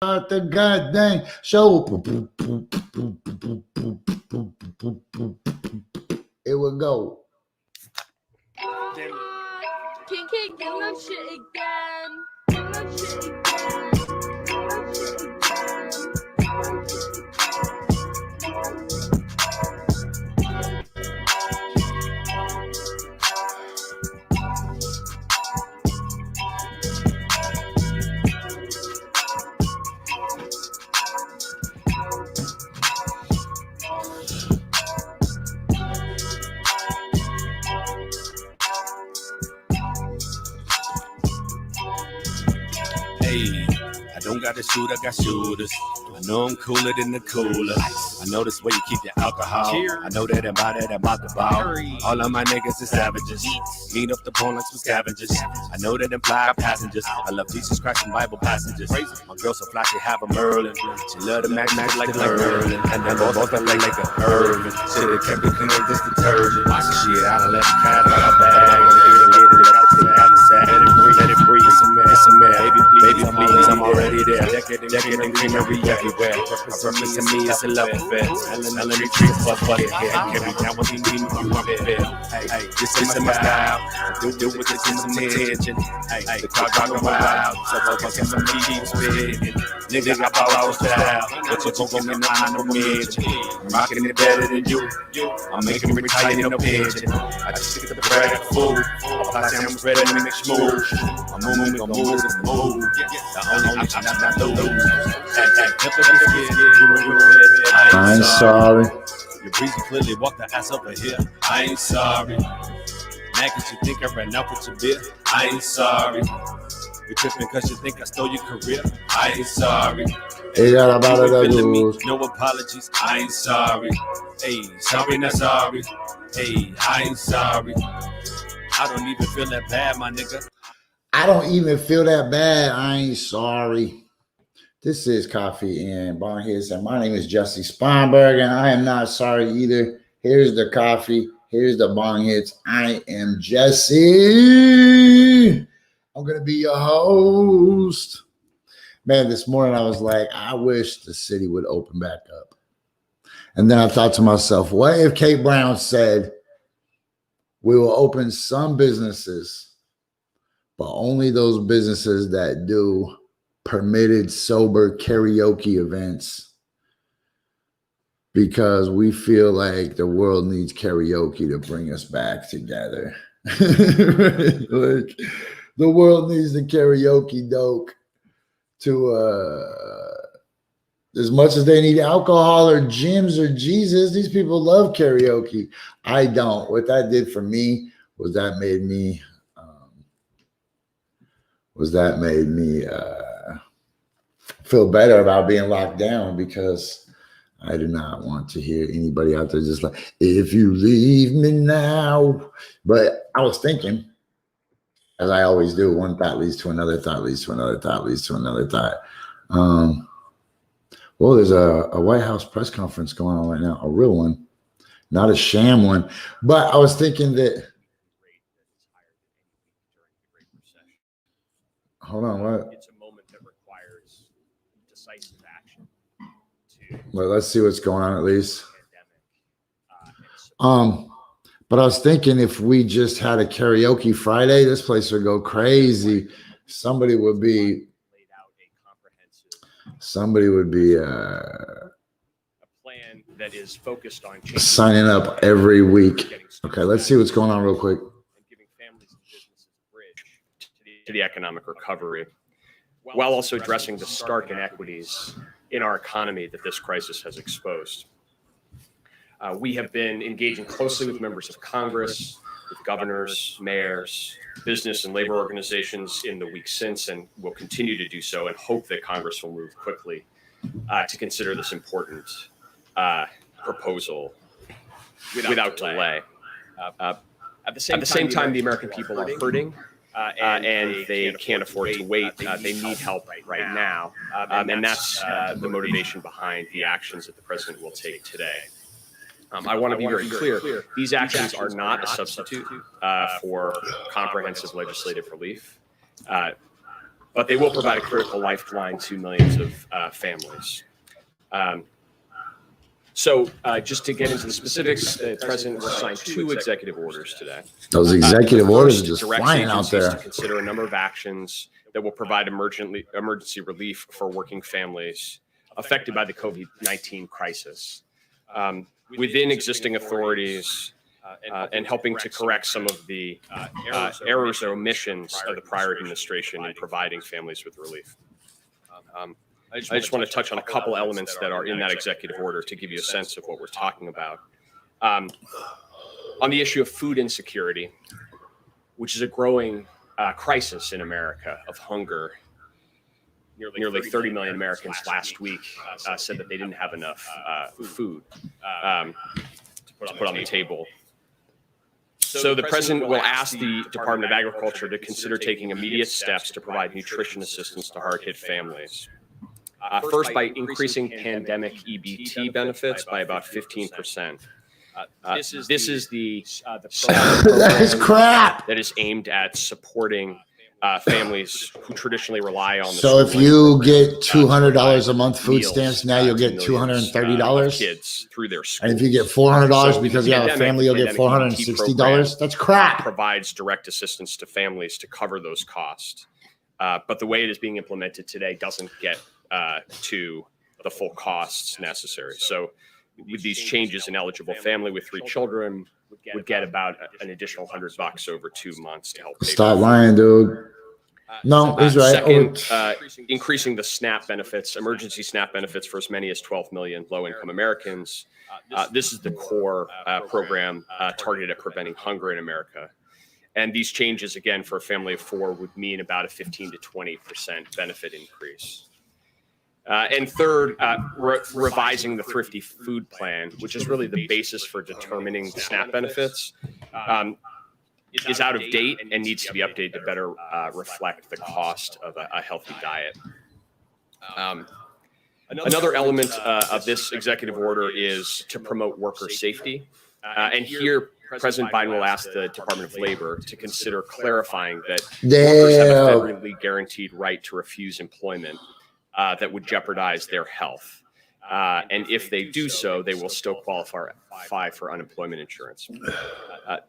Start the goddamn show. It will go. King, get that shit again. Get that shit again. Get that shit I don't got a shoot, I got shooters. I know I'm cooler than the cooler. I know this way you keep your alcohol. I know that about it, I'm about the ball. All of my niggas is savages. Eat up the bone like some scavengers. I know that imply passengers. I love Jesus Christ and Bible passages. My girl so fly, she have a Merlin. She love the Mac like a Merlin. And then both like a Irvin. Shit, it kept it clean like this detergent. Shit, I done let the cat out of bag. Let it breathe. It's a man. Baby, please, I'm already there. Decade and greenery everywhere. My purpose to me is a love affair. Let me treat fuck it. Every time when you need me, you want it. Hey, this is my style. Do with this in some attention. Hey, the crowd go wild. So I can some keep spitting. Nigga, I bow out style. But you gon' go me no mention. I'm rocking it better than you. I'm making me retire no pension. I just stick the bread and food. I say I'm ready to make smooth. I'm moving, gon' move, it's move. The only option I lose. I ain't sorry. Your breezy clearly walked the ass over here. I ain't sorry. Mad cause you think I ran out with your beer. I ain't sorry. You're tripping cause you think I stole your career. I ain't sorry. Hey, got about it, no apologies. I ain't sorry. Hey, sorry, not sorry. Hey, I ain't sorry. I don't even feel that bad, my nigga. I don't even feel that bad. I ain't sorry. This is Coffee and Bonghits, and my name is Jessie Sponberg, and I am not sorry either. Here's the coffee. Here's the Bonghits. I am Jessie. I'm going to be your host. Man, this morning I was like, I wish the city would open back up. And then I thought to myself, what if Kate Brown said, we will open some businesses, but only those businesses that do permitted sober karaoke events, because we feel like the world needs karaoke to bring us back together. Like, the world needs the karaoke dope to as much as they need alcohol or gyms or Jesus. These people love karaoke. I don't. What that did for me was that made me feel better about being locked down, because I do not want to hear anybody out there just like, if you leave me now. But I was thinking, as I always do, one thought leads to another thought, leads to another thought, leads to another thought. Well, there's a White House press conference going on right now, a real one, not a sham one. But I was thinking that, hold on, what? It's a moment that requires decisive action. Well, let's see what's going on at least. But I was thinking, if we just had a karaoke Friday, this place would go crazy. Somebody would be a plan that is focused on signing up every week. Okay, let's see what's going on real quick. And giving families and businesses a bridge to the economic recovery, while also addressing the stark inequities in our economy that this crisis has exposed. We have been engaging closely with members of Congress, with governors, mayors, business and labor organizations in the weeks since, and will continue to do so, and hope that Congress will move quickly to consider this important proposal without delay. At the same time, the American people are hurting, and they can't afford to wait. They need help right now, and that's the motivation behind the actions that the president will take today. I want to be very clear. These actions are not a substitute for comprehensive legislative relief. but they will provide a critical lifeline to millions of families. So just to get into the specifics, the president will sign 2 executive orders today. Those executive orders are just directs flying out agencies there. to consider a number of actions that will provide emergency relief for working families affected by the COVID-19 crisis within existing authorities and helping to correct some of the errors or omissions of the prior administration in providing families with relief. I just want to touch on a couple elements that are in that executive order to give you a sense of what we're talking about. On the issue of food insecurity, which is a growing crisis in America of hunger. Nearly 30 million Americans last week said that they didn't have enough food to put on the table. So the president will ask the Department of Agriculture to consider taking immediate steps to provide nutrition assistance to hard-hit families. First, by increasing pandemic EBT benefits by about 15%. This is the That is crap. that is aimed at supporting families who traditionally rely on. So if you get $200 a month food stamps, now you'll get $230. Kids through their school. And if you get $400 because you have a family, you'll get $460. That's crap. Provides direct assistance to families to cover those costs. But the way it is being implemented today doesn't get to the full costs necessary. So with these changes, an eligible family with 3 children would get about an additional $100 over 2 months to help pay. Stop lying, dude. No, he's right. Second, increasing the SNAP benefits, emergency SNAP benefits for as many as 12 million low-income Americans. This is the core program targeted at preventing hunger in America. And these changes, again, for a family of 4 would mean about a 15 to 20% benefit increase. And third, revising the Thrifty Food Plan, which is really the basis for determining the SNAP benefits, is out of date and needs to be updated to better reflect the cost of a healthy diet. Another element of this executive order is to promote worker safety. And here, President Biden will ask the Department of Labor to consider clarifying that workers have a federally guaranteed right to refuse employment that would jeopardize their health. And if they do so, they will still qualify for unemployment insurance.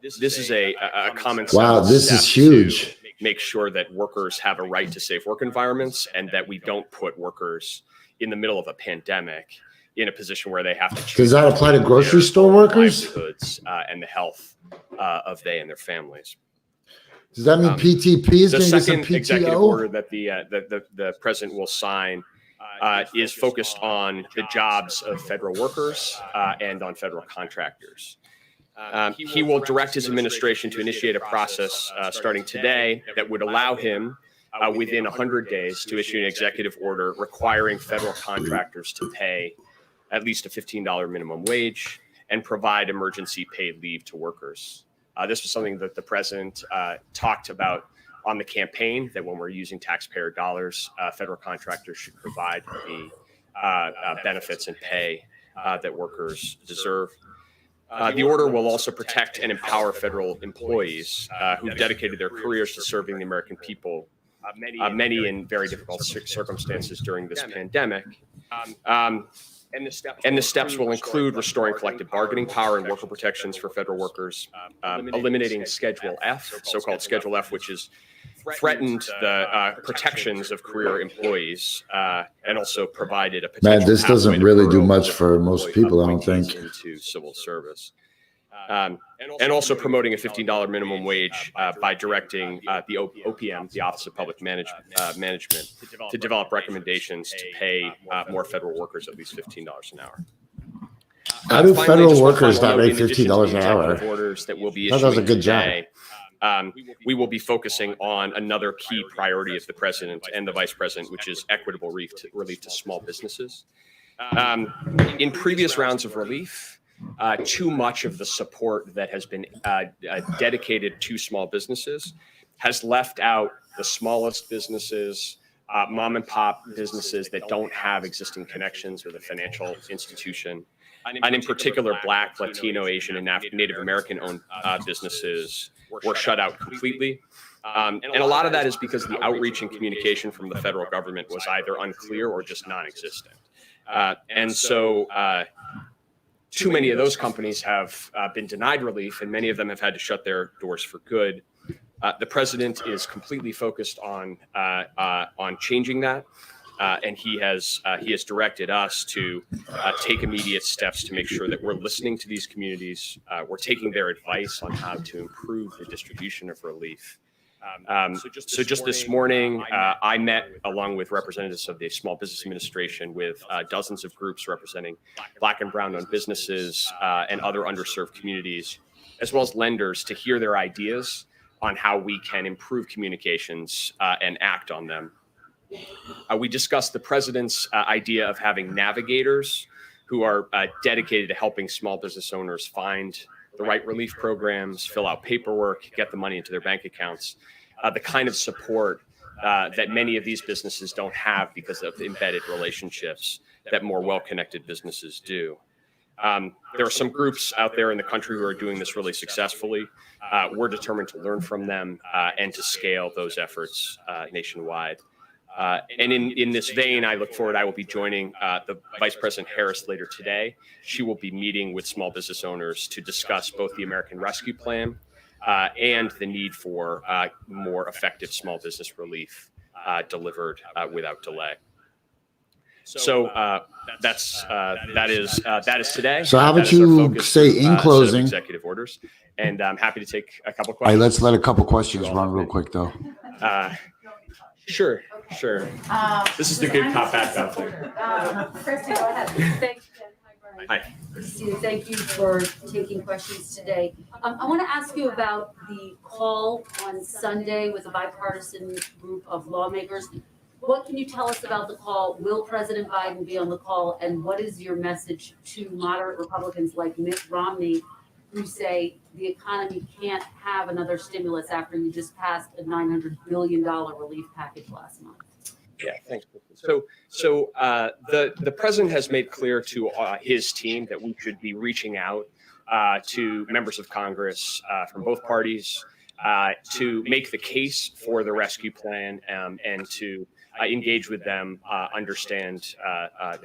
This is a common sense. Wow, this is huge. Make sure that workers have a right to safe work environments and that we don't put workers in the middle of a pandemic in a position where they have to choose. Does that apply to grocery store workers? Livelihoods, and the health of they and their families. Does that mean PTP is the going to get some second executive PTO? order that the president will sign is focused on the jobs of federal workers and on federal contractors. He will direct his administration to initiate a process starting today that would allow him within 100 days to issue an executive order requiring federal contractors to pay at least a $15 minimum wage and provide emergency paid leave to workers. This was something that the president talked about on the campaign, that when we're using taxpayer dollars, federal contractors should provide the benefits and pay that workers deserve. The order will also protect and empower federal employees who've dedicated their careers to serving the American people, many in very difficult circumstances during this pandemic. And the steps will include restoring collective bargaining power and worker protections for federal workers, eliminating Schedule F, so-called Schedule F, which is threatened the protections of career employees, and also provided a potential. Man, this doesn't really do much for most people, I don't think. Into civil service. And also promoting a $15 minimum wage by directing the OPM, the Office of Public Management, to develop recommendations to pay more federal workers at least $15 an hour. How do Finally, federal just one workers final not make note, in addition to $15 the an hour? executive orders that will be That does a issuing good job. today, we will be focusing on another key priority of the president and the vice president, which is equitable relief to small businesses. In previous rounds of relief, too much of the support that has been dedicated to small businesses has left out the smallest businesses, mom and pop businesses that don't have existing connections with a financial institution. And in particular, Black, Latino, Asian, and Native American owned businesses were shut out completely. And a lot of that is because the outreach and communication from the federal government was either unclear or just non-existent. And so too many of those companies have been denied relief, and many of them have had to shut their doors for good. The president is completely focused on changing that, and he has directed us to take immediate steps to make sure that we're listening to these communities. We're taking their advice on how to improve the distribution of relief. So just this morning, I met along with representatives of the Small Business Administration with dozens of groups representing Black and brown owned businesses and other underserved communities, as well as lenders, to hear their ideas on how we can improve communications and act on them. We discussed the president's idea of having navigators who are dedicated to helping small business owners find the right relief programs, fill out paperwork, get the money into their bank accounts, the kind of support that many of these businesses don't have because of embedded relationships that more well-connected businesses do. There are some groups out there in the country who are doing this really successfully. We're determined to learn from them and to scale those efforts nationwide. And in this vein, I look forward, I will be joining the Vice President Harris later today. She will be meeting with small business owners to discuss both the American Rescue Plan and the need for more effective small business relief delivered without delay. So that is today. So how about you say in closing executive orders, and I'm happy to take a couple questions. All right, let's let a couple questions run real quick though. Sure. This is the good cop, bad cop thing. Kristen, go ahead. Thanks, Jen. Hi, Brian. Hi. Christine, thank you for taking questions today. I want to ask you about the call on Sunday with a bipartisan group of lawmakers. What can you tell us about the call? Will President Biden be on the call? And what is your message to moderate Republicans like Mitt Romney, who say the economy can't have another stimulus after you just passed a $900 billion relief package last month? Yeah, thanks. So the president has made clear to his team that we should be reaching out to members of Congress from both parties to make the case for the rescue plan and to engage with them, understand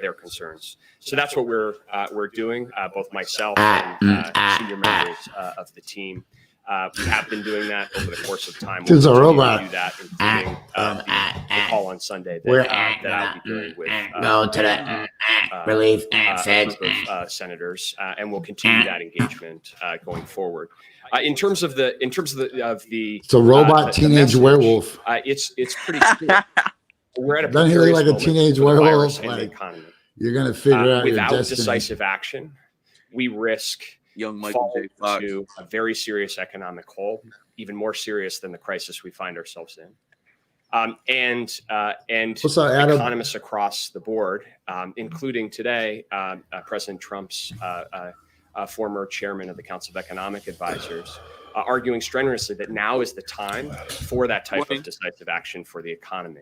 their concerns. So that's what we're doing. Both myself and senior members of the team. We have been doing that over the course of time. This is a robot. Do that, including the call on Sunday that I'll be doing with go to the relief feds senators, and we'll continue that engagement going forward. In terms of the it's a robot teenage message, werewolf. It's pretty clear. We're at a Doesn't he look like a moment teenage for the werewolf? virus and the Like, economy. you're gonna figure out your Without destiny. decisive action, we risk Young Michael J. Fox. to a very serious economic hole, even more serious than the crisis we find ourselves in. And What's up, Adam? economists across the board, including today, President Trump's former chairman of the Council of Economic Advisors, arguing strenuously that now is the time for that type of decisive action for the economy.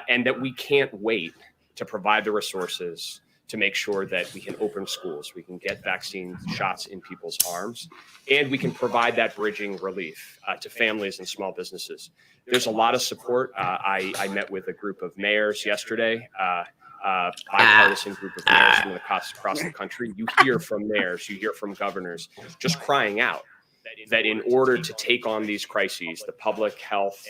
And that we can't wait to provide the resources to make sure that we can open schools, we can get vaccine shots in people's arms, and we can provide that bridging relief to families and small businesses. There's a lot of support. I met with a group of mayors yesterday, bipartisan group of mayors from across the country. You hear from mayors, you hear from governors just crying out that in order to take on these crises, the public health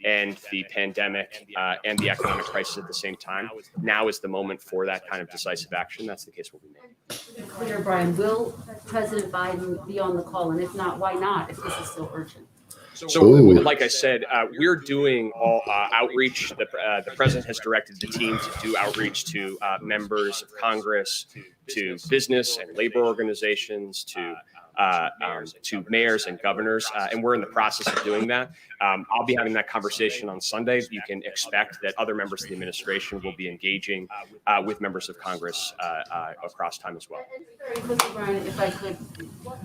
and the pandemic and the economic crisis at the same time, now is the moment for that kind of decisive action. That's the case we'll be making. Clear, Brian, will President Biden be on the call? And if not, why not, if this is so urgent? So, like I said, we're doing all outreach. The president has directed the team to do outreach to members of Congress, to business and labor organizations, to mayors and governors, and we're in the process of doing that. I'll be having that conversation on Sunday. You can expect that other members of the administration will be engaging with members of Congress across time as well. Very quickly, Brian, if I could,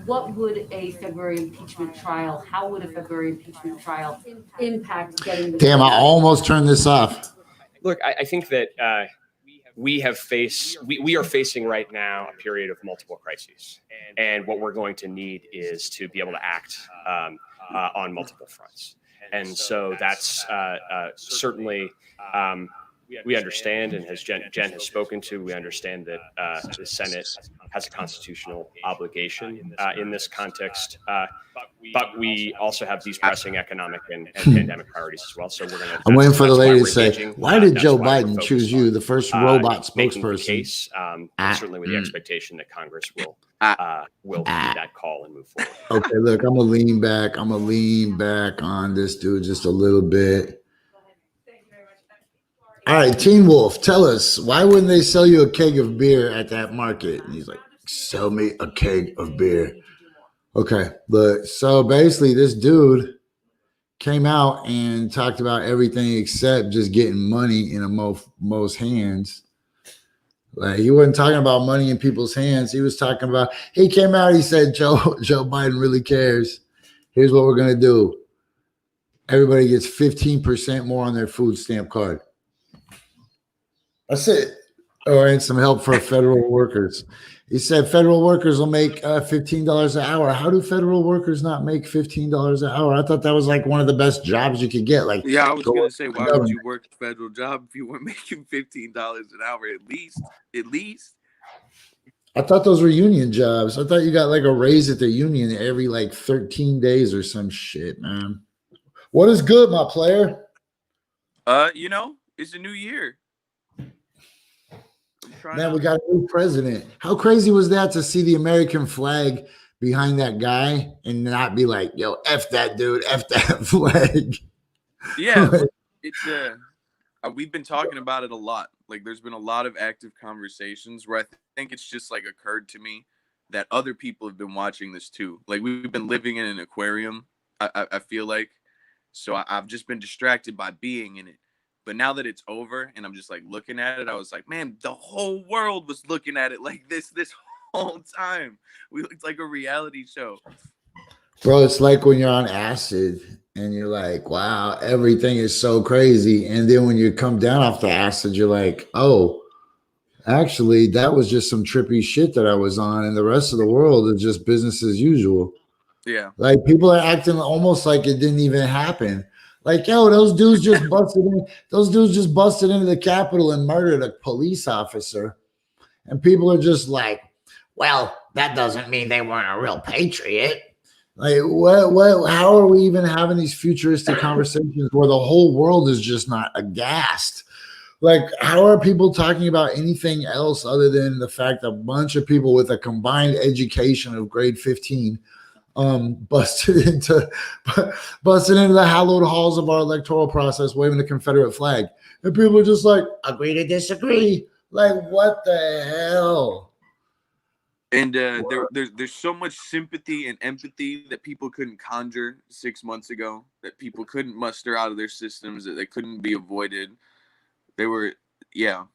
what would a February impeachment trial, how would a February impeachment trial impact getting the— Damn, I almost turned this off. Look, I think that we are facing right now a period of multiple crises. And what we're going to need is to be able to act on multiple fronts. And so that's certainly we understand, and as Jen has spoken to, we understand that the Senate has a constitutional obligation in this context. But we also have these pressing economic and pandemic priorities as well. So we're going to. I'm waiting for the lady to say, engaging. why did That's Joe why we're Biden focused choose you, on, the first robot making the spokesperson? case, certainly with the expectation that Congress will heed that call and move forward. Okay, look, I'm gonna lean back. I'm gonna lean back on this dude just a little bit. All right, Teen Wolf, tell us, why wouldn't they sell you a keg of beer at that market? And he's like, sell me a keg of beer. Okay, look, so basically this dude came out and talked about everything except just getting money in most hands. Like, he wasn't talking about money in people's hands. He was talking about, he came out, he said, Joe Biden really cares. Here's what we're going to do. Everybody gets 15% more on their food stamp card. That's it. Oh, and some help for federal workers. He said federal workers will make $15 an hour. How do federal workers not make $15 an hour? I thought that was like one of the best jobs you could get. Like, yeah, I was gonna say, why would you work a federal job if you weren't making $15 an hour at least? At least. I thought those were union jobs. I thought you got like a raise at the union every like 13 days or some shit, man. What is good, my player? You know, it's a new year. Man, we got a new president. How crazy was that to see the American flag behind that guy and not be like, yo, F that dude, F that flag. Yeah, it's we've been talking about it a lot. Like, there's been a lot of active conversations where I think it's just like occurred to me that other people have been watching this too. Like, we've been living in an aquarium, I feel like. So I've just been distracted by being in it. But now that it's over and I'm just like looking at it, I was like, man, the whole world was looking at it like this whole time. We looked like a reality show. Bro, it's like when you're on acid and you're like, wow, everything is so crazy. And then when you come down off the acid, you're like, oh, actually, that was just some trippy shit that I was on. And the rest of the world is just business as usual. Yeah. Like, people are acting almost like it didn't even happen. Like, yo, those dudes just busted in. Those dudes just busted into the Capitol and murdered a police officer. And people are just like, well, that doesn't mean they weren't a real patriot. Like, what, how are we even having these futuristic conversations where the whole world is just not aghast? Like, how are people talking about anything else other than the fact that a bunch of people with a combined education of grade 15 busted into the hallowed halls of our electoral process, waving the Confederate flag, and people are just like, agree to disagree. Like, what the hell? And there's so much sympathy and empathy that people couldn't conjure 6 months ago, that people couldn't muster out of their systems, that they couldn't be avoided. They were, yeah.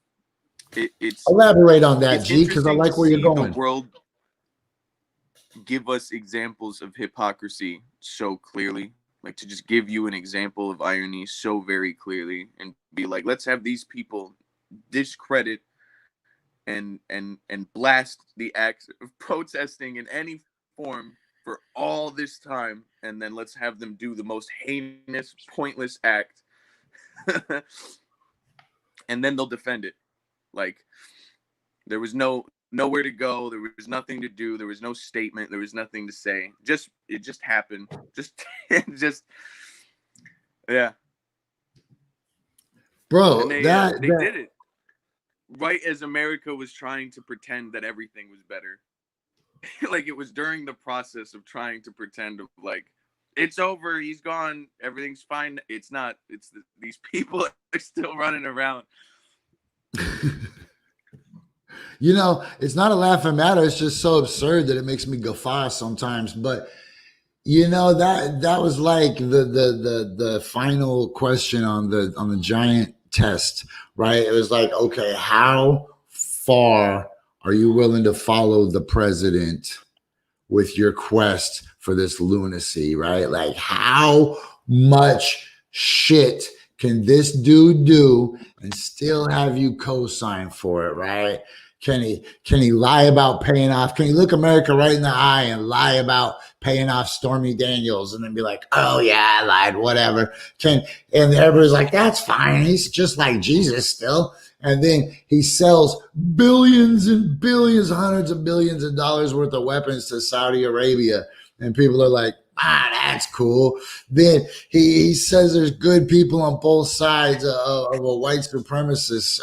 It's elaborate on that, G, because I like where you're going. The world give us examples of hypocrisy so clearly, like to just give you an example of irony so very clearly and be like, let's have these people discredit and blast the acts of protesting in any form for all this time, and then let's have them do the most heinous, pointless act and then they'll defend it. Like, there was nowhere to go, there was nothing to do, there was no statement, there was nothing to say. It just happened. Just yeah. Bro, they did it right as America was trying to pretend that everything was better. Like, it was during the process of trying to pretend of like, it's over, he's gone, everything's fine. It's not. These people are still running around. You know, it's not a laughing matter. It's just so absurd that it makes me guffaw sometimes. But you know, that was like the final question on the giant test, right? It was like, okay, how far are you willing to follow the president with your quest for this lunacy, right? Like, how much shit can this dude do and still have you co-sign for it, right? Can he lie about paying off? Can he look America right in the eye and lie about paying off Stormy Daniels and then be like, oh yeah, I lied, whatever. And everybody's like, that's fine. He's just like Jesus still. And then he sells billions and billions, hundreds of billions of dollars worth of weapons to Saudi Arabia. And people are like, that's cool. Then he says there's good people on both sides of a white supremacist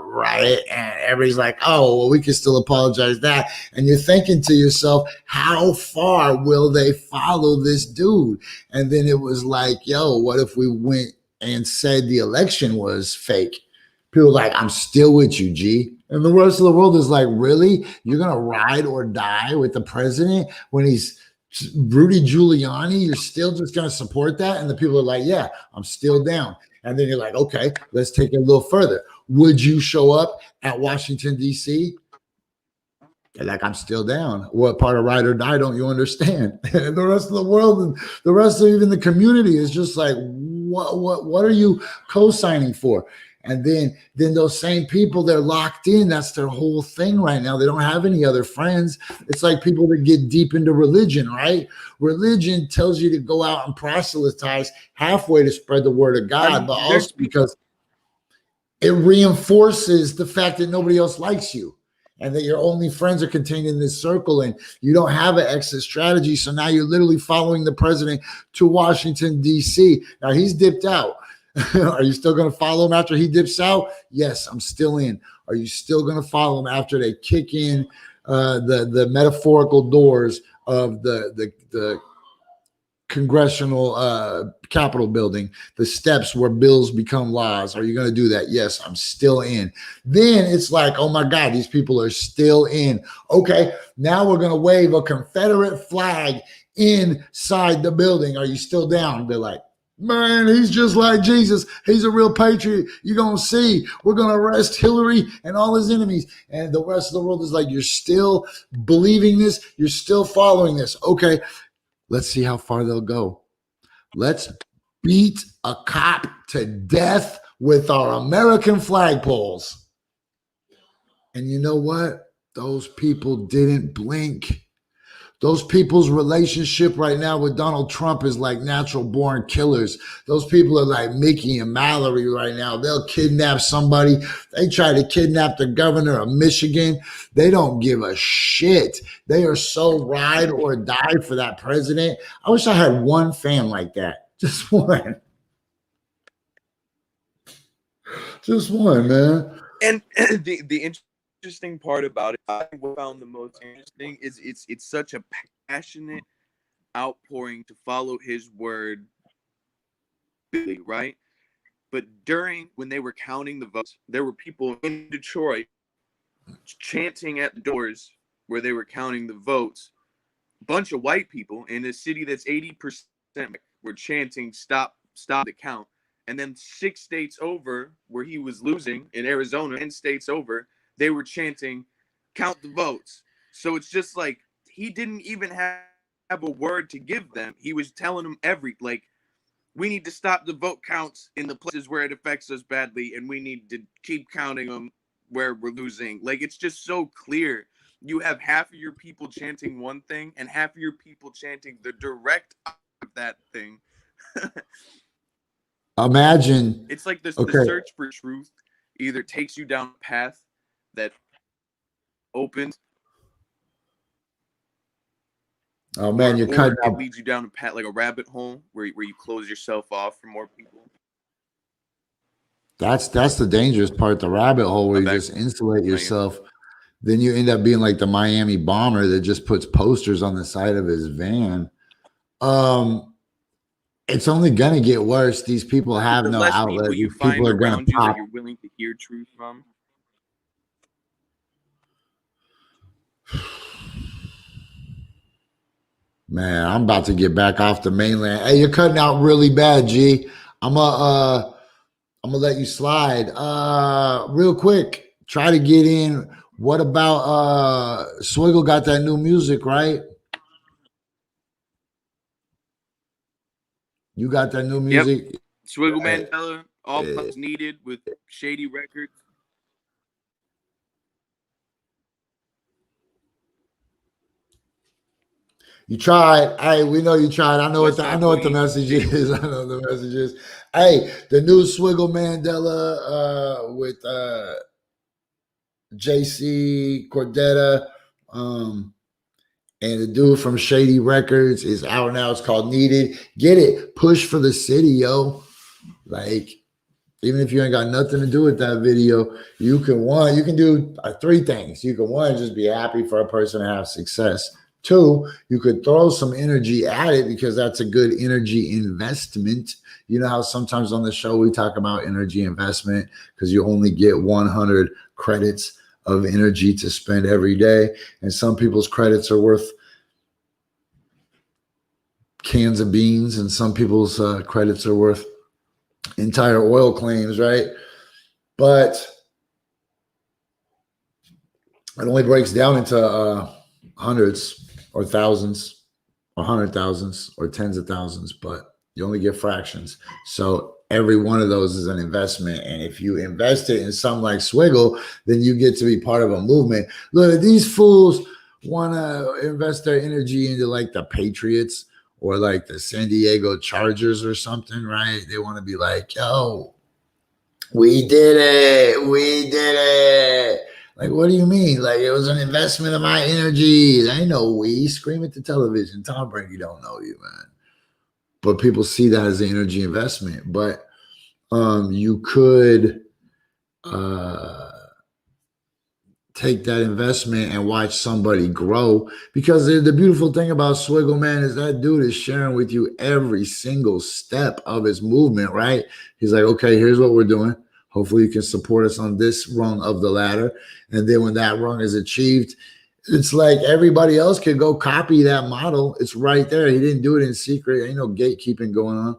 riot, and everybody's like, oh, well, we can still apologize that. And you're thinking to yourself, how far will they follow this dude? And then it was like, yo, what if we went and said the election was fake? People are like, I'm still with you, G. And the rest of the world is like, really? You're going to ride or die with the president when he's Rudy Giuliani? You're still just going to support that? And the people are like, yeah, I'm still down. And then you're like, okay, let's take it a little further. Would you show up at Washington, D.C.? They're like, I'm still down. What part of ride or die don't you understand? And the rest of the world and the rest of even the community is just like, what are you co-signing for? And then those same people, they're locked in. That's their whole thing right now. They don't have any other friends. It's like people that get deep into religion, right? Religion tells you to go out and proselytize halfway to spread the word of God, but also because it reinforces the fact that nobody else likes you and that your only friends are contained in this circle and you don't have an exit strategy. So now you're literally following the president to Washington, D.C. Now he's dipped out. Are you still going to follow him after he dips out? Yes, I'm still in. Are you still going to follow him after they kick in the metaphorical doors of the congressional Capitol building, the steps where bills become laws? Are you going to do that? Yes, I'm still in. Then it's like, oh my God, these people are still in. Okay, now we're going to wave a Confederate flag inside the building. Are you still down? They're like, man, he's just like Jesus. He's a real patriot. You're going to see. We're going to arrest Hillary and all his enemies. And the rest of the world is like, you're still believing this. You're still following this. Okay, let's see how far they'll go. Let's beat a cop to death with our American flagpoles. And you know what? Those people didn't blink. Those people's relationship right now with Donald Trump is like natural born killers. Those people are like Mickey and Mallory right now. They'll kidnap somebody. They try to kidnap the governor of Michigan. They don't give a shit. They are so ride or die for that president. I wish I had one fan like that. Just one. Just one, man. And the interesting part about it, I found the most interesting is it's such a passionate outpouring to follow his word, right? But when they were counting the votes, there were people in Detroit chanting at the doors where they were counting the votes. A bunch of white people in a city that's 80% were chanting, stop the count. And then 6 states over, where he was losing in Arizona, 10 states over, they were chanting, count the votes. So it's just like he didn't even have a word to give them. He was telling them we need to stop the vote counts in the places where it affects us badly, and we need to keep counting them where we're losing. Like, it's just so clear. You have half of your people chanting one thing and half of your people chanting the direct opposite of that thing. Imagine. It's like the search for truth either takes you down a path that opens. Oh man, you're cutting it out. Leads you down a path like a rabbit hole where you close yourself off from more people. That's the dangerous part, the rabbit hole where you just insulate yourself. Then you end up being like the Miami bomber that just puts posters on the side of his van. It's only gonna get worse. These people have no outlet. These people are gonna pop. That you're willing to hear truth from. Man, I'm about to get back off the mainland. Hey, you're cutting out really bad, G. I'm gonna let you slide. Real quick, try to get in. What about Swiggle got that new music, right? You got that new music? Yep. Swiggle Mandela, all plus needed with Shady Records. You tried. Hey, we know you tried. I know What's what the, I up, know what the Queen? message is. I know the message is. Hey, the new Swiggle Mandela with JC Cordetta and the dude from Shady Records is out now. It's called Needed. Get it. Push for the city, yo. Like, even if you ain't got nothing to do with that video, you can do three things. You can one, just be happy for a person to have success. Two, you could throw some energy at it because that's a good energy investment. You know how sometimes on the show we talk about energy investment because you only get 100 credits of energy to spend every day. And some people's credits are worth cans of beans, and some people's credits are worth entire oil claims, right? But it only breaks down into hundreds or thousands or hundred thousands or tens of thousands, but you only get fractions. So every one of those is an investment. And if you invest it in something like Swiggle, then you get to be part of a movement. Look, these fools want to invest their energy into like the Patriots or like the San Diego Chargers or something, right? They want to be like, yo, we did it. We did it. Like, what do you mean? Like, it was an investment of my energy. I know we scream at the television. Tom Brady don't know you, man. But people see that as an energy investment. But you could take that investment and watch somebody grow. Because the beautiful thing about Swiggle, man, is that dude is sharing with you every single step of his movement, right? He's like, okay, here's what we're doing. Hopefully you can support us on this rung of the ladder. And then when that rung is achieved, it's like everybody else could go copy that model. It's right there. He didn't do it in secret. Ain't no gatekeeping going on.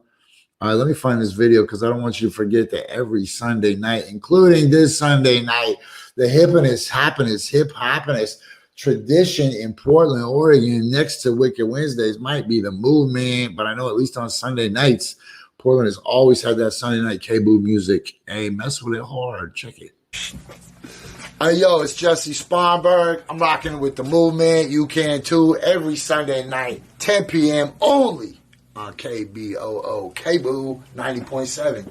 All right, let me find this video because I don't want you to forget that every Sunday night, including this Sunday night, the hip hoppenest tradition in Portland, Oregon, next to Wicked Wednesdays might be the movement. But I know at least on Sunday nights, Portland has always had that Sunday night K-Boo music. Hey, mess with it hard. Check it. Hey, yo, it's Jessie Sponberg. I'm rocking with the movement. You can too. Every Sunday night, 10 p.m. only on KBOO, K-Boo 90.7.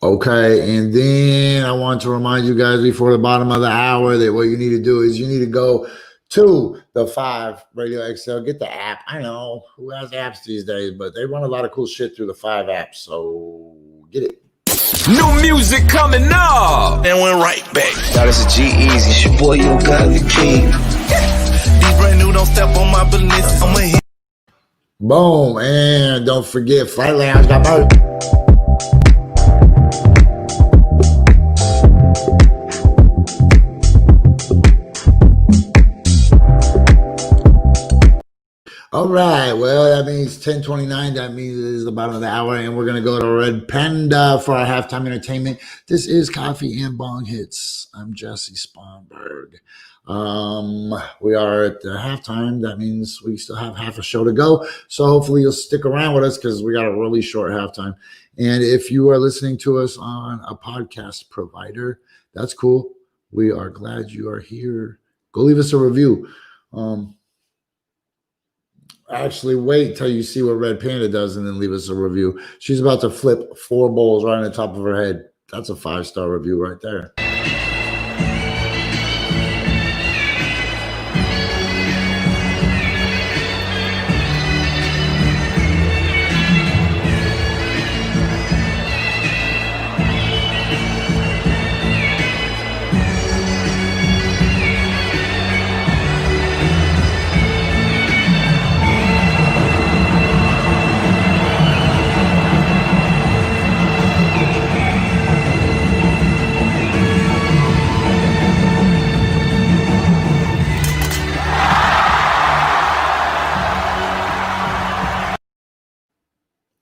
Okay, and then I want to remind you guys before the bottom of the hour that what you need to do is you need to go to the 5 Radio XL. Get the app. I know who has apps these days, but they run a lot of cool shit through the 5 app. So get it. New music coming up. And went right back. Now this is G-Eazy. It's your boy, Yo Gotti the King. These brand new, don't step on my business. I'ma hit. Boom. And don't forget, Flight Lounge got merch. All right. Well, that means 10:29. That means it is the bottom of the hour, and we're gonna go to Red Panda for our halftime entertainment. This is Coffee and Bong Hits. I'm Jessie Sponberg. We are at the halftime. That means we still have half a show to go. So hopefully you'll stick around with us because we got a really short halftime. And if you are listening to us on a podcast provider, that's cool. We are glad you are here. Go leave us a review. Actually, wait till you see what Red Panda does and then leave us a review. She's about to flip 4 bowls right on the top of her head. That's a 5-star review right there.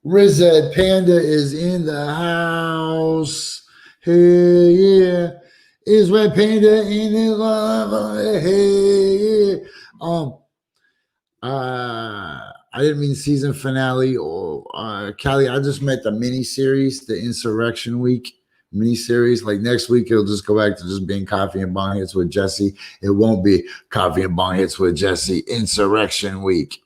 Red Panda is in the house. Hey, yeah. Is Red Panda in his life? Hey, yeah. I didn't mean season finale or Callie. I just meant the mini series, the Insurrection Week, mini-series. Like next week, it'll just go back to just being Coffee and Bong Hits with Jessie. It won't be Coffee and Bong Hits with Jessie Insurrection Week.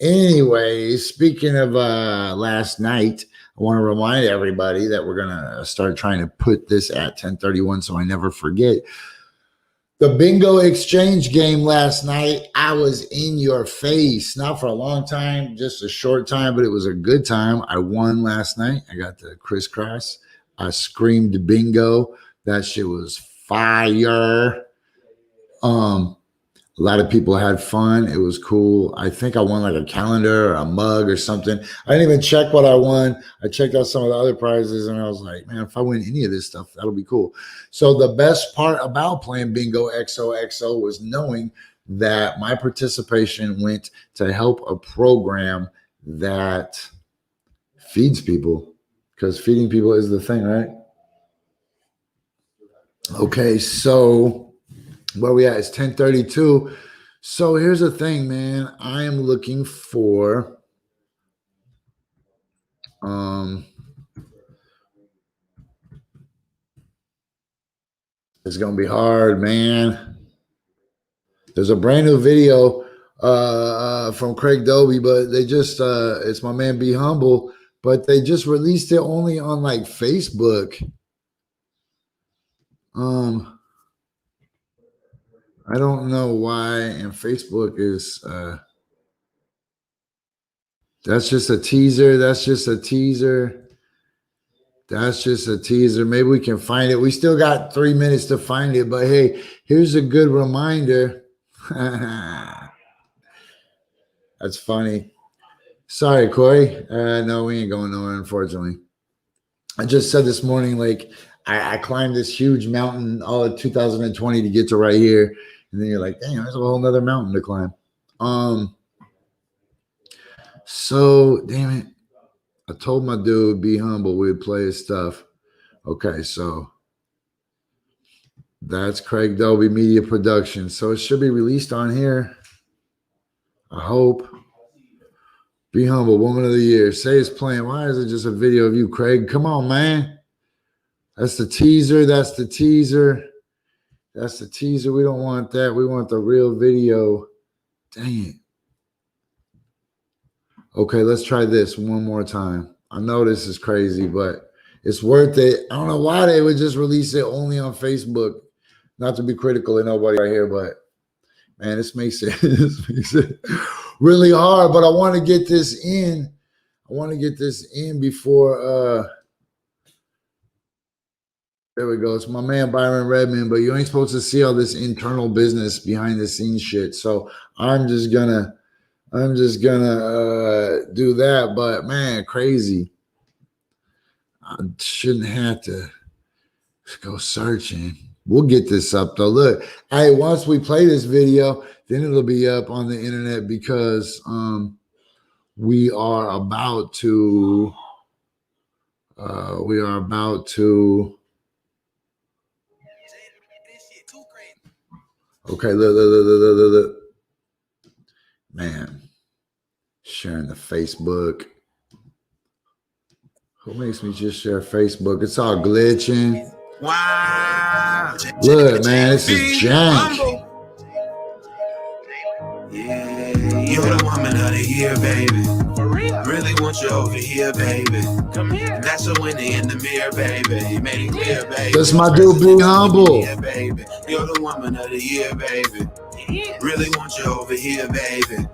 Anyway, speaking of last night, I want to remind everybody that we're going to start trying to put this at 10:31 so I never forget. The bingo exchange game last night, I was in your face. Not for a long time, just a short time, but it was a good time. I won last night. I got the crisscross. I screamed bingo. That shit was fire. A lot of people had fun. It was cool. I think I won like a calendar or a mug or something. I didn't even check what I won. I checked out some of the other prizes and I was like, man, if I win any of this stuff, that'll be cool. So the best part about playing Bingo XOXO was knowing that my participation went to help a program that feeds people, because feeding people is the thing, right? Okay, so where we at? It's 10:32. So here's the thing, man. I am looking for it's gonna be hard, man. There's a brand new video from Craig Dobie, but they just it's my man Be Humble, but they just released it only on like Facebook. I don't know why, and Facebook is that's just a teaser. That's just a teaser. That's just a teaser. Maybe we can find it. We still got 3 minutes to find it, but hey, here's a good reminder. That's funny. Sorry, Corey. No, we ain't going nowhere, unfortunately. I just said this morning, like, I climbed this huge mountain all of 2020 to get to right here. And then you're like, dang, there's a whole nother mountain to climb. So, damn it. I told my dude, Be Humble, we'd play his stuff. Okay, so that's Craig Dobie Media Production. So it should be released on here. I hope. Be Humble, Woman of the Year. Say it's playing. Why is it just a video of you, Craig? Come on, man. That's the teaser. That's the teaser. That's the teaser. We don't want that. We want the real video. Dang it. Okay, let's try this one more time. I know this is crazy, but it's worth it. I don't know why they would just release it only on Facebook. Not to be critical of nobody right here, but man, this makes it, this makes it really hard. But I want to get this in. I want to get this in before there we go. It's my man Byron Redmond, but you ain't supposed to see all this internal business behind the scenes shit. So I'm just gonna do that. But man, crazy. I shouldn't have to go searching. We'll get this up though. Look, hey, once we play this video, then it'll be up on the internet because we are about to okay, look. Man, sharing the Facebook. Who makes me just share Facebook? It's all glitching. Wow. Look, man, this is jank. Yeah, you're the woman of the year, baby. For real? Really want you over here, baby. Come here. That's a winner in the mirror, baby. Made it clear, baby. That's my dude, Be Humble. Yeah, baby. You're the woman of the year, baby. Really want you over here, baby.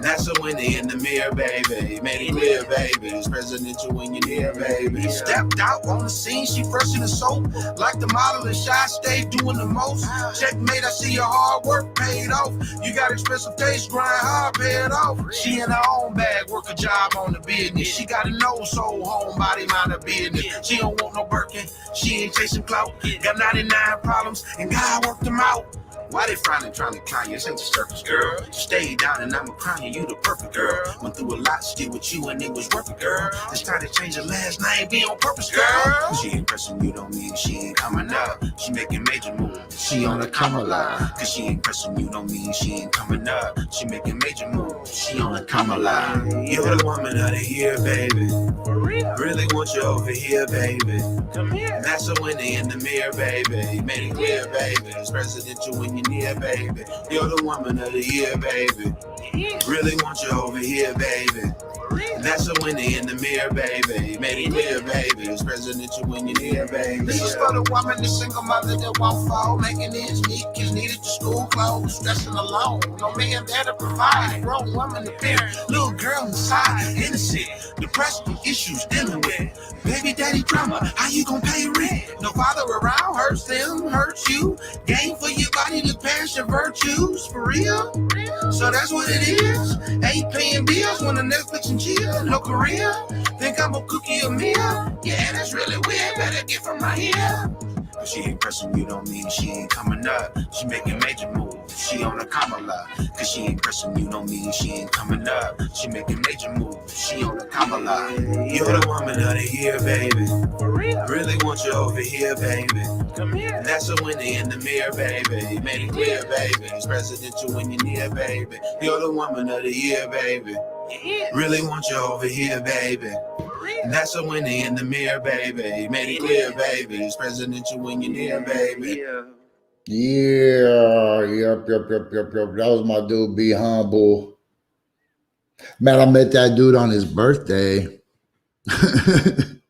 That's a winner in the mirror, baby. Made it clear, baby. It's presidential when you're near, baby. Stepped out on the scene, she fresh in the soap. Like the model and shy, stay doing the most. Checkmate, I see your hard work paid off. You got expensive taste, grind hard, pay it off. She in her own bag, work a job on the business. She got a nose, soul, homebody, mind her business. She don't want no Birkin, she ain't chasing clout. Got 99 problems, and God worked them out. Why they frowning, trying to clown you? This ain't the circus, girl. Stay down and I'm a crying, you the perfect girl. Went through a lot, still with you and it was worth it, girl. It's time to change her last name, be on purpose, girl. She ain't pressing you, don't mean she ain't coming up. She making major moves, she on the come alive. Cause she ain't pressing you, don't mean she ain't coming up. She making major moves, she on the come alive. You're the woman of the year, baby. Really want you over here, baby. That's a winner in the mirror, baby. Made it clear, baby. It's presidential when you're near, baby. You're the woman of the year, baby. Really want you over here, baby. That's a winner in the mirror, baby. Made it clear, baby. It's presidential when you're near, baby. This is for the woman, the single mother that won't fall. Making ends meet, kids needed to school clothes. Stressing alone, no man there to provide. Grown woman to parent, little girl inside, innocent. Depression issues dealing with. Baby daddy drama, how you gonna pay rent? No father around, hurts them, hurts you. Game for your body to perish your virtues, for real? So that's what it is. Ain't paying bills when the Netflix and chill. No career. Think I'm a cookie or meal. Yeah, that's really weird. Better get from my ear. But she ain't pressing you, don't mean she ain't coming up. She making major moves. She on a Kamala. Cause she ain't pressing you, don't mean she ain't coming up. She making major moves. She on a Kamala. You're the woman of the year, baby. For real. Really want you over here, baby. Come here. That's a winner in the mirror, baby. Made it clear, baby. It's presidential when you're near, baby. You're the woman of the year, baby. Really want you over here, baby. That's a winner in the mirror, baby. Made it clear, baby. It's presidential when you're near, baby. Yeah, yep. That was my dude, Be Humble. Man, I met that dude on his birthday. Man.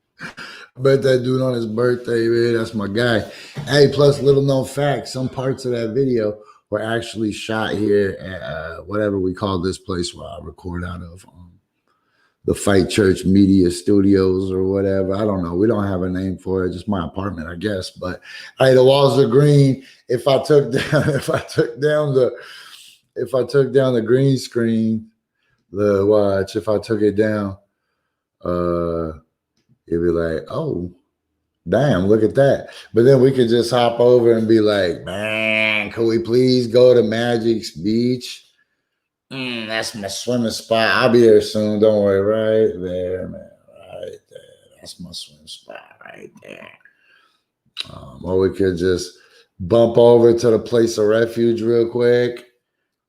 That's my guy. Hey, plus little known fact, some parts of that video were actually shot here at whatever we call this place where I record out of. The Fight Church Media Studios or whatever. I don't know. We don't have a name for it. Just my apartment, I guess. But hey, the walls are green. If I took down the green screen, the watch, if I took it down, it'd be like, oh, damn, look at that. But then we could just hop over and be like, man, could we please go to Magic's Beach? That's my swimming spot. I'll be there soon. Don't worry. Right there, man. Right there. That's my swim spot right there. Or we could just bump over to the place of refuge real quick.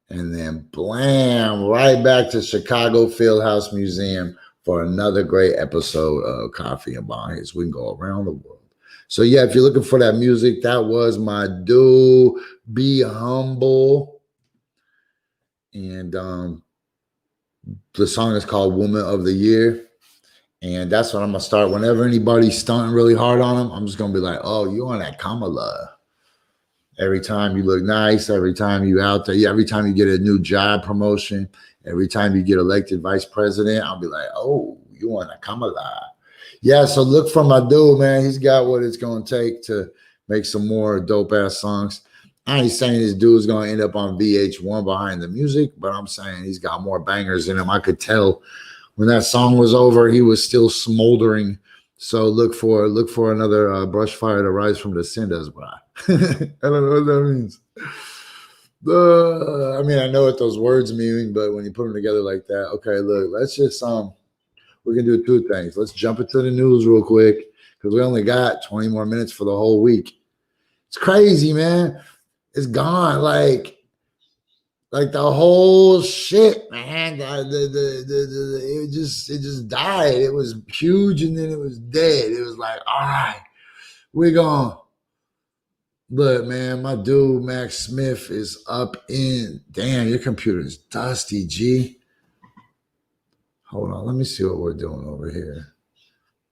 And then blam, right back to Chicago Fieldhouse Museum for another great episode of Coffee and Bonghits. We can go around the world. So yeah, if you're looking for that music, that was my dude, Be Humble. And the song is called Woman of the Year. And that's what I'm going to start. Whenever anybody's stunting really hard on them, I'm just going to be like, oh, you on that Kamala. Every time you look nice, every time you out there, every time you get a new job promotion, every time you get elected vice president, I'll be like, oh, you on that Kamala. Yeah, so look for my dude, man. He's got what it's going to take to make some more dope-ass songs. I ain't saying this dude's going to end up on VH1 behind the music, but I'm saying he's got more bangers in him. I could tell when that song was over, he was still smoldering. So look for another brush fire to rise from the cinders, bro. I don't know what that means. I mean, I know what those words mean, but when you put them together like that, okay, look, let's just, we can do two things. Let's jump into the news real quick because we only got 20 more minutes for the whole week. It's crazy, man. It's gone, like the whole shit, man. It just died. It was huge, and then it was dead. It was like, all right, we're gone. Look, man, my dude Max Smith is up in. Damn, your computer is dusty, G. Hold on, let me see what we're doing over here.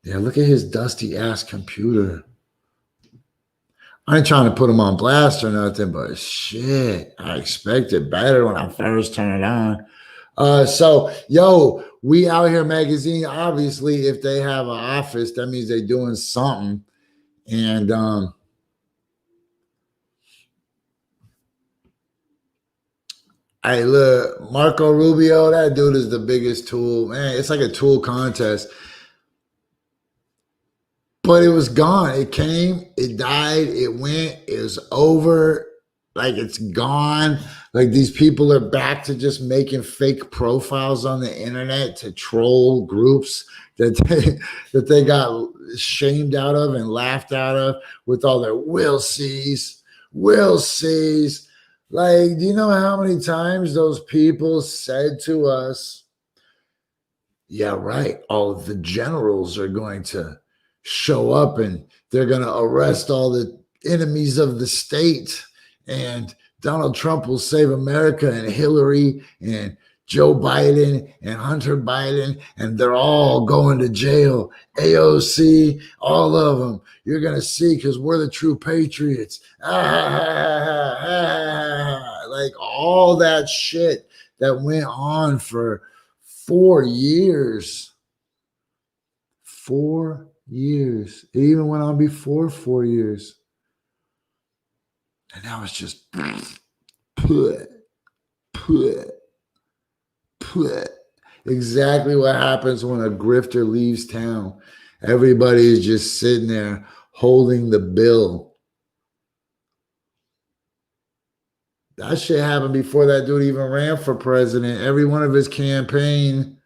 Yeah, look at his dusty ass computer. I ain't trying to put him on blast or nothing, but shit, I expected better when I first turned it on. So, yo, We Out Here magazine, obviously, if they have an office, that means they're doing something. And hey, look, Marco Rubio, that dude is the biggest tool. Man, it's like a tool contest. But it was gone. It came, it died, it went, it was over. Like, it's gone. Like, these people are back to just making fake profiles on the internet to troll groups that they got shamed out of and laughed out of with all their will sees. Like, do you know how many times those people said to us, Yeah, right. All of the generals are going to show up and they're going to arrest all the enemies of the state. And Donald Trump will save America, and Hillary and Joe Biden and Hunter Biden, and they're all going to jail. AOC, all of them. You're going to see because we're the true patriots. Like all that shit that went on for 4 years. 4 years. It even went on before 4 years. And now it's just put. Exactly what happens when a grifter leaves town. Everybody is just sitting there holding the bill. That shit happened before that dude even ran for president. Every one of his campaign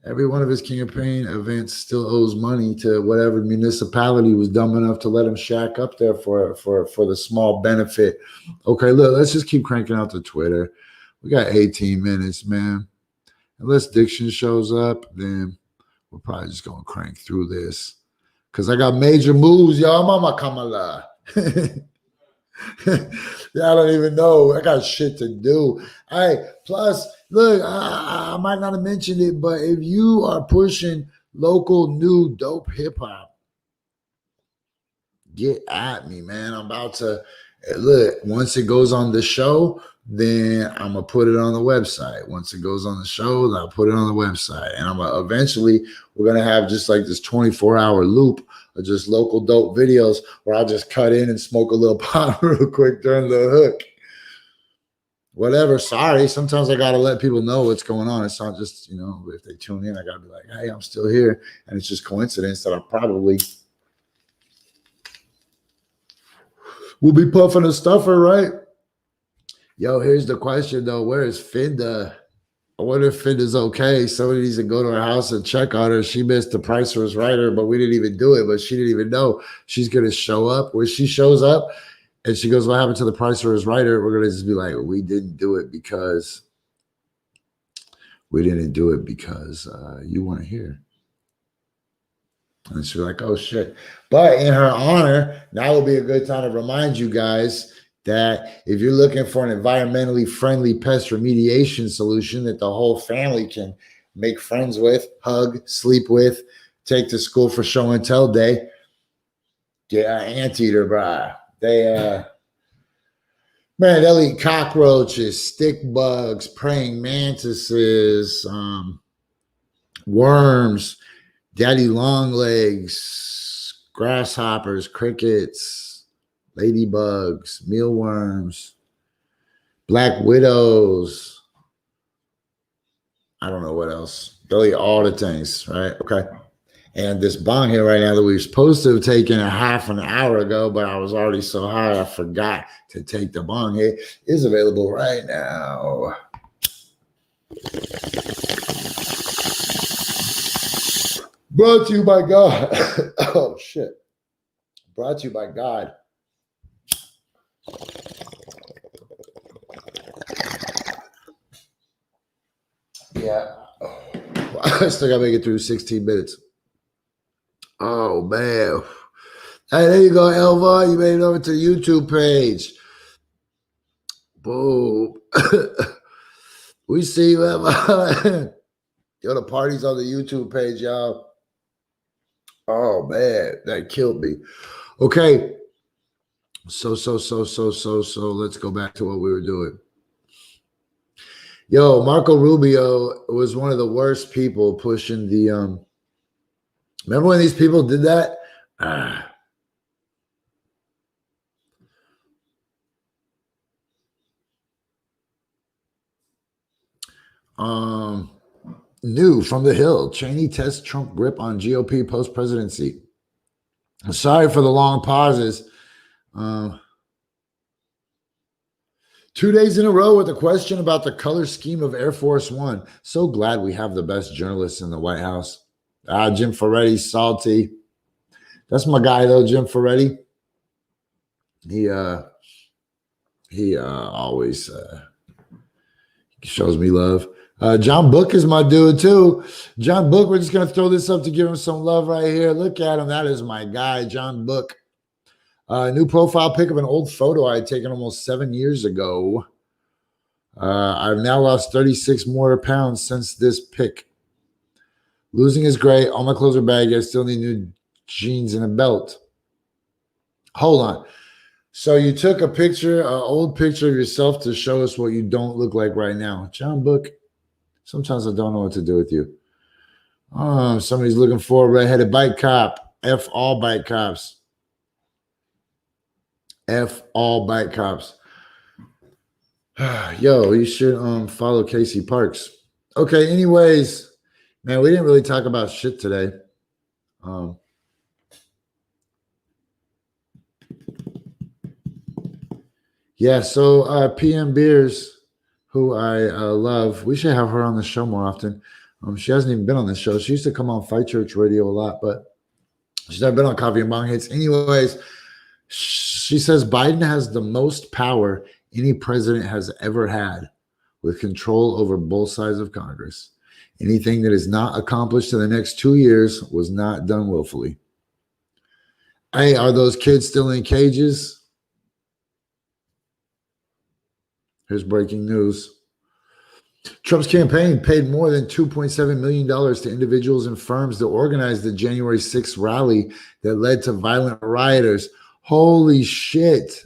events still owes money to whatever municipality was dumb enough to let him shack up there for the small benefit. Okay, look, let's just keep cranking out the Twitter. We got 18 minutes, man. Unless Diction shows up, then we're probably just gonna crank through this. Cause I got major moves, y'all. Mama Kamala. Y'all don't even know. I got shit to do. Plus, look, I might not have mentioned it, but if you are pushing local new dope hip hop, get at me, man. I'm about to look. Once it goes on the show, then I'm gonna put it on the website. Once it goes on the show, then I'll put it on the website. And I'm gonna eventually we're gonna have just like this 24-hour loop of just local dope videos where I'll just cut in and smoke a little pot real quick during the hook. Whatever. Sorry. Sometimes I gotta let people know what's going on. It's not just, if they tune in, I gotta be like, hey, I'm still here. And it's just coincidence that I probably will be puffing a stuffer, right? Yo, here's the question though. Where is Finda? I wonder if Finda's okay. Somebody needs to go to her house and check on her. She missed the Price was Right, but we didn't even do it. But she didn't even know she's gonna show up. When she shows up and she goes, "What happened to the Price was Right?" We're gonna just be like, "We didn't do it because you weren't here." And she's like, "Oh shit!" But in her honor, now will be a good time to remind you guys that if you're looking for an environmentally friendly pest remediation solution that the whole family can make friends with, hug, sleep with, take to school for show and tell day, get an anteater, brah. They'll eat cockroaches, stick bugs, praying mantises, worms, daddy long legs, grasshoppers, crickets, ladybugs, mealworms, black widows. I don't know what else. They'll eat all the things, right? Okay. And this bong here right now that we were supposed to have taken a half an hour ago, but I was already so high I forgot to take the bong here, is available right now. Brought to you by God. Oh, shit. Brought to you by God. Yeah. I still gotta make it through 16 minutes. Oh man. Hey, there you go, Elva. You made it over to the YouTube page. Boom. We see you, Elva. Yo, the party's on the YouTube page, y'all. Oh man, that killed me. Okay. So let's go back to what we were doing. Yo, Marco Rubio was one of the worst people pushing the remember when these people did that? New from the Hill. Cheney tests Trump grip on GOP post-presidency. Sorry for the long pauses. 2 days in a row with a question about the color scheme of Air Force One. So glad we have the best journalists in the White House. Jim Ferretti's salty. That's my guy though, Jim Ferretti. He always shows me love. John Book is my dude too. John Book, we're just going to throw this up to give him some love right here. Look at him. That is my guy, John Book. New profile pic of an old photo I had taken almost 7 years ago. I've now lost 36 more pounds since this pic. Losing is great. All my clothes are baggy. I still need new jeans and a belt. Hold on. So you took a picture, an old picture of yourself to show us what you don't look like right now. John Book, sometimes I don't know what to do with you. Oh, somebody's looking for a red-headed bike cop. F all bike cops. F all bike cops. Yo, you should follow Casey Parks. Okay, anyways, man, we didn't really talk about shit today. Yeah, so PM Beers, who I love, we should have her on the show more often. She hasn't even been on the show. She used to come on Fight Church Radio a lot, but she's never been on Coffee and Bong Hits. Anyways, she says Biden has the most power any president has ever had, with control over both sides of Congress. Anything that is not accomplished in the next 2 years was not done willfully. Hey, are those kids still in cages? Here's breaking news. Trump's campaign paid more than $2.7 million to individuals and firms that organized the January 6th rally that led to violent rioters. Holy shit.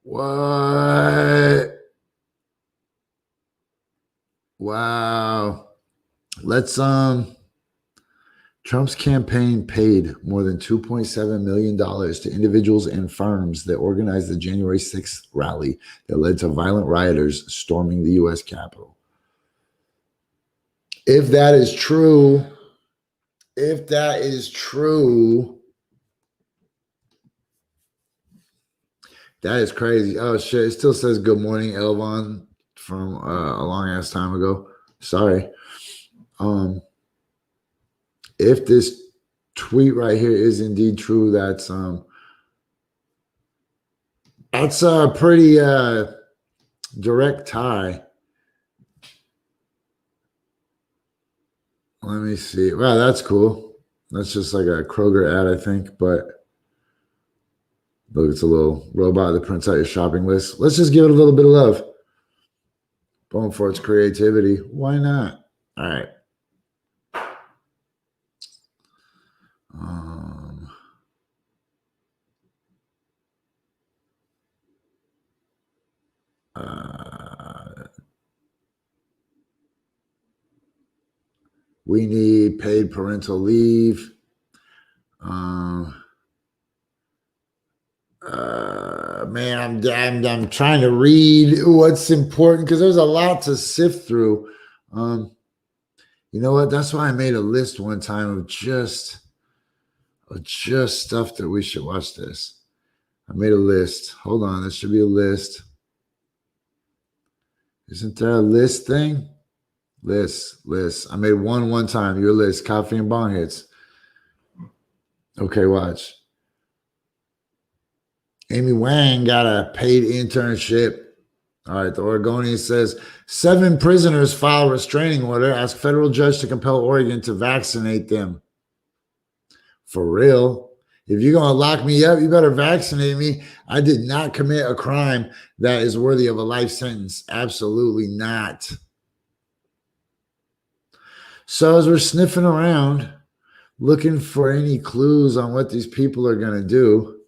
What? Wow. Let's Trump's campaign paid more than $2.7 million to individuals and firms that organized the January 6th rally that led to violent rioters storming the U.S. Capitol. If that is true, that is crazy. Oh, shit. It still says good morning, Elvon, from a long-ass time ago. Sorry. If this tweet right here is indeed true, that's a pretty direct tie. Let me see. Wow, that's cool. That's just like a Kroger ad, I think. But look, it's a little robot that prints out your shopping list. Let's just give it a little bit of love. Boom, for its creativity. Why not? All right. We need paid parental leave. Man, I'm trying to read what's important because there's a lot to sift through. You know what? That's why I made a list one time of just stuff that we should watch this. I made a list. Hold on, there should be a list. Isn't there a list thing? List. I made one time. Your list, Coffee and Bong Hits. Okay, watch. Amy Wang got a paid internship. All right, the Oregonian says 7 prisoners file restraining order, ask federal judge to compel Oregon to vaccinate them. For real? If you're going to lock me up, you better vaccinate me. I did not commit a crime that is worthy of a life sentence. Absolutely not. So as we're sniffing around, looking for any clues on what these people are going to do,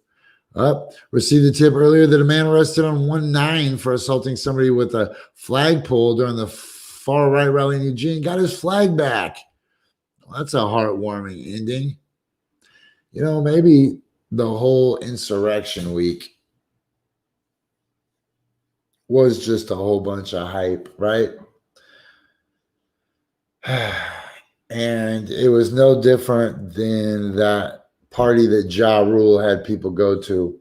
received a tip earlier that a man arrested on 1-9 for assaulting somebody with a flagpole during the far-right rally in Eugene got his flag back. Well, that's a heartwarming ending. You know, maybe the whole insurrection week was just a whole bunch of hype, right? And it was no different than that party that Ja Rule had people go to.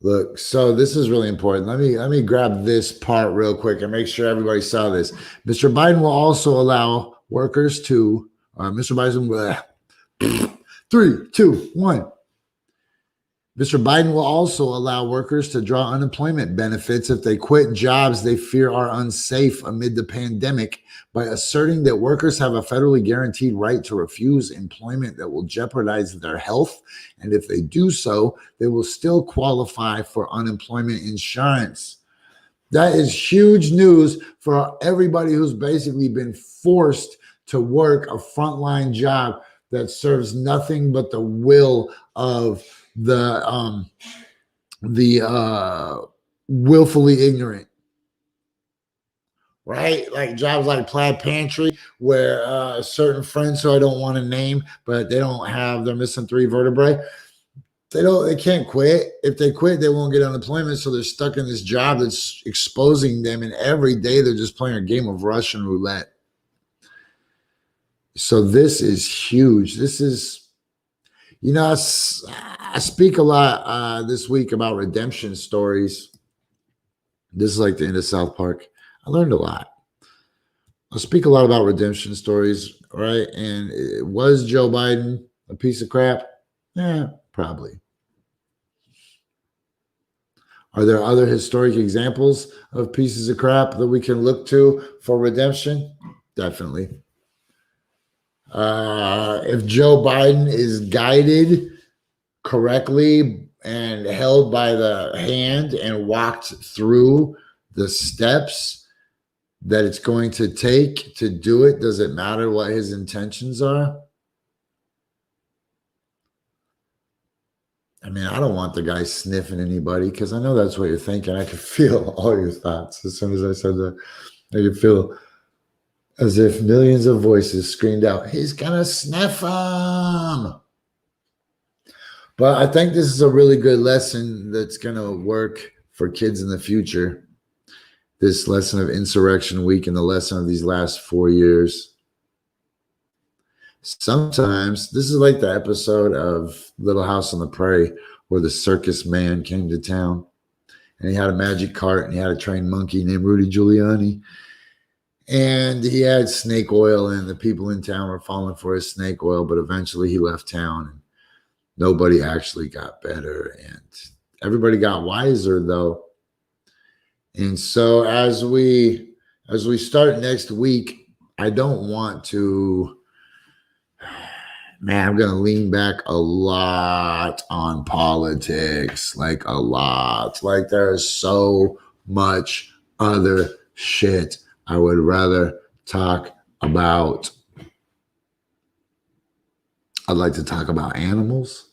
Look, so this is really important. Let me grab this part real quick and make sure everybody saw this. Mr. Biden will also allow workers to Mr. Biden will 3, 2, 1. Mr. Biden will also allow workers to draw unemployment benefits if they quit jobs they fear are unsafe amid the pandemic by asserting that workers have a federally guaranteed right to refuse employment that will jeopardize their health. And if they do so, they will still qualify for unemployment insurance. That is huge news for everybody who's basically been forced to work a frontline job that serves nothing but the will of the willfully ignorant, right? Like jobs like Plaid Pantry, where certain friends who I don't want to name, but they're missing 3 vertebrae. They can't quit. If they quit, they won't get unemployment. So they're stuck in this job that's exposing them. And every day they're just playing a game of Russian roulette. So this is huge. This is, I speak a lot this week about redemption stories. This is like the end of South Park. I learned a lot. I speak a lot about redemption stories, right? And was Joe Biden a piece of crap? Yeah, probably. Are there other historic examples of pieces of crap that we can look to for redemption? Definitely. If Joe Biden is guided correctly and held by the hand and walked through the steps that it's going to take to do it, does it matter what his intentions are? I mean, I don't want the guy sniffing anybody because I know that's what you're thinking. I could feel all your thoughts as soon as I said that. I could feel as if millions of voices screamed out, he's gonna sniff him. But I think this is a really good lesson that's gonna work for kids in the future. This lesson of Insurrection Week and the lesson of these last 4 years. Sometimes this is like the episode of Little House on the Prairie where the circus man came to town and he had a magic cart and he had a trained monkey named Rudy Giuliani. And he had snake oil, and the people in town were falling for his snake oil, but eventually he left town and nobody actually got better. And everybody got wiser, though. And so as we start next week, I don't want to, man, I'm going to lean back a lot on politics, like a lot. Like there is so much other shit I would rather talk about. I'd like to talk about animals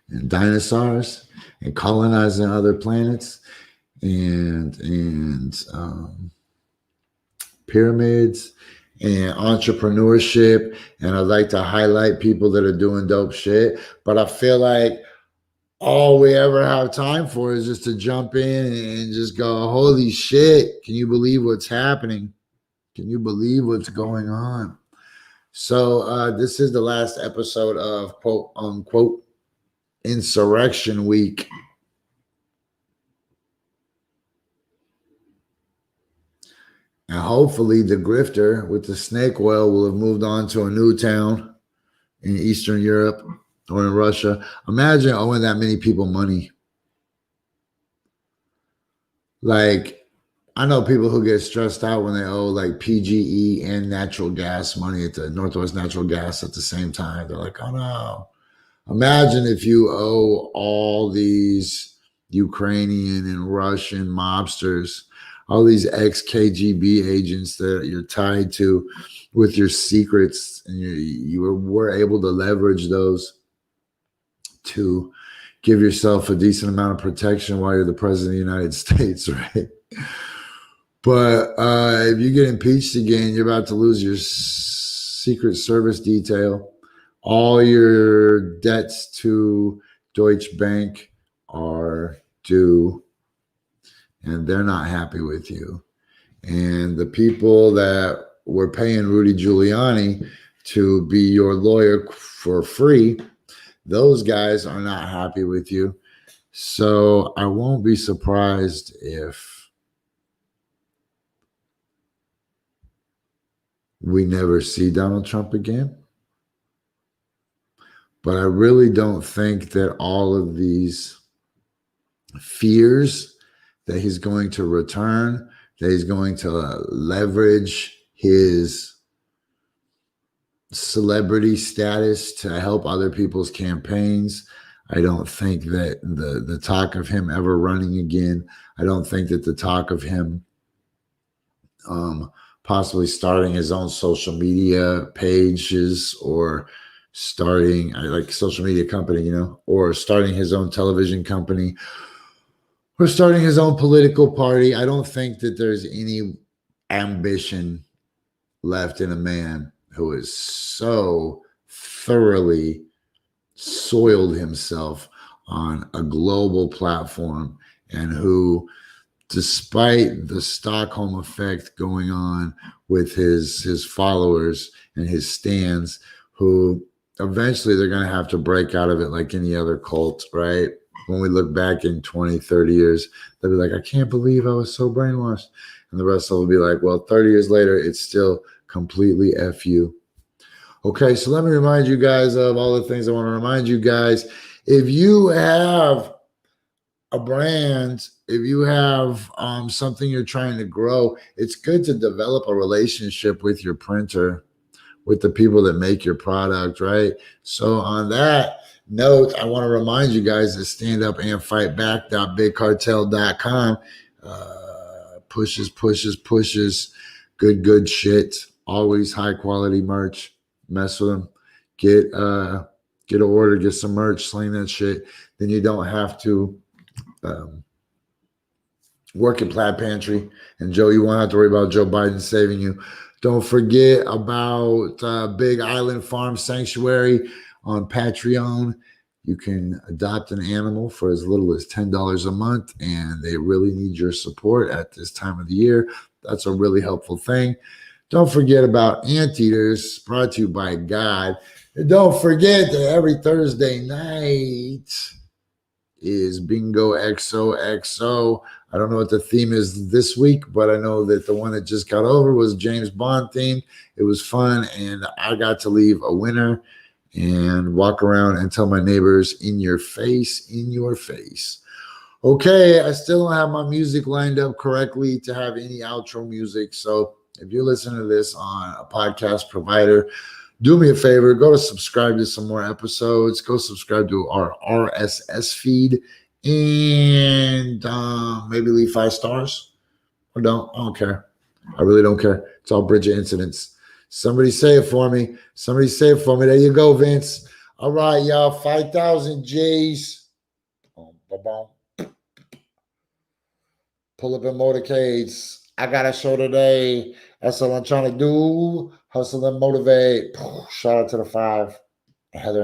and dinosaurs and colonizing other planets and pyramids and entrepreneurship. And I'd like to highlight people that are doing dope shit. But I feel like all we ever have time for is just to jump in and just go, holy shit, can you believe what's happening? Can you believe what's going on? So this is the last episode of quote unquote Insurrection Week. And hopefully the grifter with the snake oil will have moved on to a new town in Eastern Europe or in Russia. Imagine owing that many people money. Like, I know people who get stressed out when they owe like PGE and natural gas money at the Northwest Natural Gas at the same time. They're like, oh no. Imagine if you owe all these Ukrainian and Russian mobsters, all these ex-KGB agents that you're tied to with your secrets, and you were able to leverage those to give yourself a decent amount of protection while you're the president of the United States, right? But if you get impeached again, you're about to lose your Secret Service detail. All your debts to Deutsche Bank are due, and they're not happy with you. And the people that were paying Rudy Giuliani to be your lawyer for free, those guys are not happy with you. So I won't be surprised if we never see Donald Trump again. But I really don't think that all of these fears that he's going to return, that he's going to leverage his celebrity status to help other people's campaigns. I don't think that the talk of him ever running again, I don't think that the talk of him possibly starting his own social media pages or starting like social media company, you know, or starting his own television company or starting his own political party. I don't think that there's any ambition left in a man who is so thoroughly soiled himself on a global platform and who, despite the Stockholm effect going on with his followers and his stands, who eventually they're going to have to break out of it like any other cult, right? When we look back in 20, 30 years, they'll be like, I can't believe I was so brainwashed. And the rest of them will be like, well, 30 years later, it's still completely F you. Okay, so let me remind you guys of all the things I want to remind you guys. If you have a brand, if you have something you're trying to grow, it's good to develop a relationship with your printer, with the people that make your product, right? So on that note, I want to remind you guys that standupandfightback.bigcartel.com pushes, good shit, always high quality merch. Mess with them, get an order, get some merch, sling that shit. Then you don't have to work at Plaid Pantry. And Joe, you won't have to worry about Joe Biden saving you. Don't forget about Big Island Farm Sanctuary on Patreon. You can adopt an animal for as little as $10 a month, and they really need your support at this time of the year. That's a really helpful thing. Don't forget about Anteaters, brought to you by God. And don't forget that every Thursday night is Bingo XOXO. I don't know what the theme is this week, but I know that the one that just got over was James Bond theme. It was fun, and I got to leave a winner and walk around and tell my neighbors in your face. Okay, I still don't have my music lined up correctly to have any outro music. So if you're listening to this on a podcast provider, do me a favor, go to subscribe to some more episodes. Go subscribe to our RSS feed and maybe leave 5 stars or don't. I don't care. I really don't care. It's all Bridget incidents. Somebody say it for me. There you go, Vince. All right, y'all. 5,000 G's. Pull up in motorcades. I got a show today. That's all I'm trying to do. Hustle and motivate. Shout out to the 5. Heather